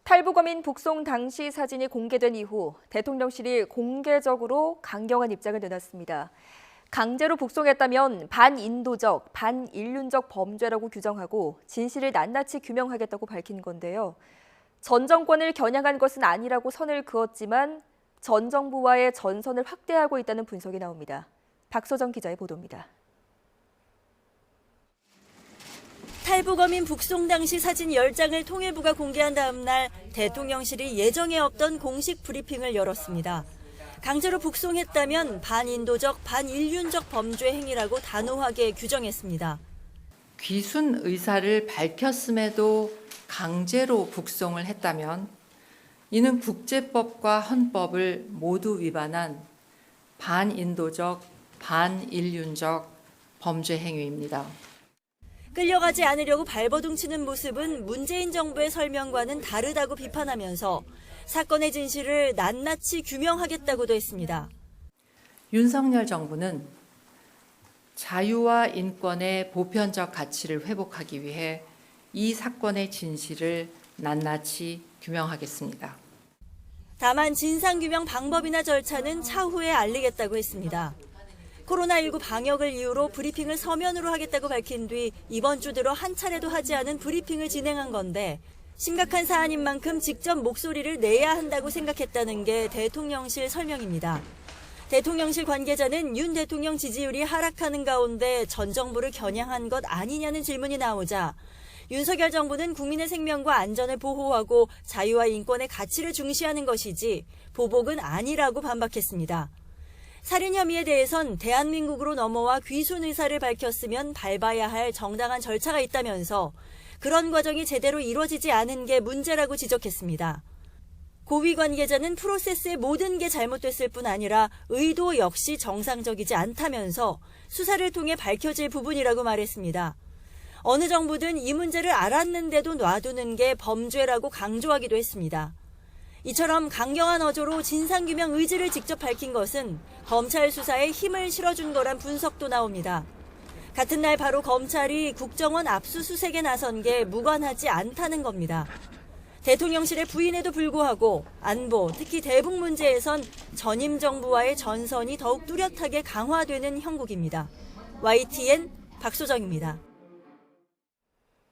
탈북어민 북송 당시 사진이 공개된 이후 대통령실이 공개적으로 강경한 입장을 내놨습니다. 강제로 북송했다면 반인도적, 반인륜적 범죄라고 규정하고 진실을 낱낱이 규명하겠다고 밝힌 건데요. 전 정권을 겨냥한 것은 아니라고 선을 그었지만 전 정부와의 전선을 확대하고 있다는 분석이 나옵니다. 박소정 기자의 보도입니다. 탈북어민 북송 당시 사진 10장을 통일부가 공개한 다음 날 대통령실이 예정에 없던 공식 브리핑을 열었습니다. 강제로 북송했다면 반인도적, 반인륜적 범죄 행위라고 단호하게 규정했습니다. 귀순 의사를 밝혔음에도 강제로 북송을 했다면 이는 국제법과 헌법을 모두 위반한 반인도적, 반인륜적 범죄 행위입니다. 끌려가지 않으려고 발버둥치는 모습은 문재인 정부의 설명과는 다르다고 비판하면서 사건의 진실을 낱낱이 규명하겠다고도 했습니다. 윤석열 정부는 자유와 인권의 보편적 가치를 회복하기 위해 이 사건의 진실을 낱낱이 규명하겠습니다. 다만 진상규명 방법이나 절차는 차후에 알리겠다고 했습니다. 코로나19 방역을 이유로 브리핑을 서면으로 하겠다고 밝힌 뒤 이번 주 들어 한 차례도 하지 않은 브리핑을 진행한 건데 심각한 사안인 만큼 직접 목소리를 내야 한다고 생각했다는 게 대통령실 설명입니다. 대통령실 관계자는 윤 대통령 지지율이 하락하는 가운데 전 정부를 겨냥한 것 아니냐는 질문이 나오자 윤석열 정부는 국민의 생명과 안전을 보호하고 자유와 인권의 가치를 중시하는 것이지 보복은 아니라고 반박했습니다. 살인 혐의에 대해선 대한민국으로 넘어와 귀순 의사를 밝혔으면 밟아야 할 정당한 절차가 있다면서 그런 과정이 제대로 이루어지지 않은 게 문제라고 지적했습니다. 고위 관계자는 프로세스의 모든 게 잘못됐을 뿐 아니라 의도 역시 정상적이지 않다면서 수사를 통해 밝혀질 부분이라고 말했습니다. 어느 정부든 이 문제를 알았는데도 놔두는 게 범죄라고 강조하기도 했습니다. 이처럼 강경한 어조로 진상규명 의지를 직접 밝힌 것은 검찰 수사에 힘을 실어준 거란 분석도 나옵니다. 같은 날 바로 검찰이 국정원 압수수색에 나선 게 무관하지 않다는 겁니다. 대통령실의 부인에도 불구하고 안보, 특히 대북 문제에선 전임 정부와의 전선이 더욱 뚜렷하게 강화되는 형국입니다. YTN 박소정입니다.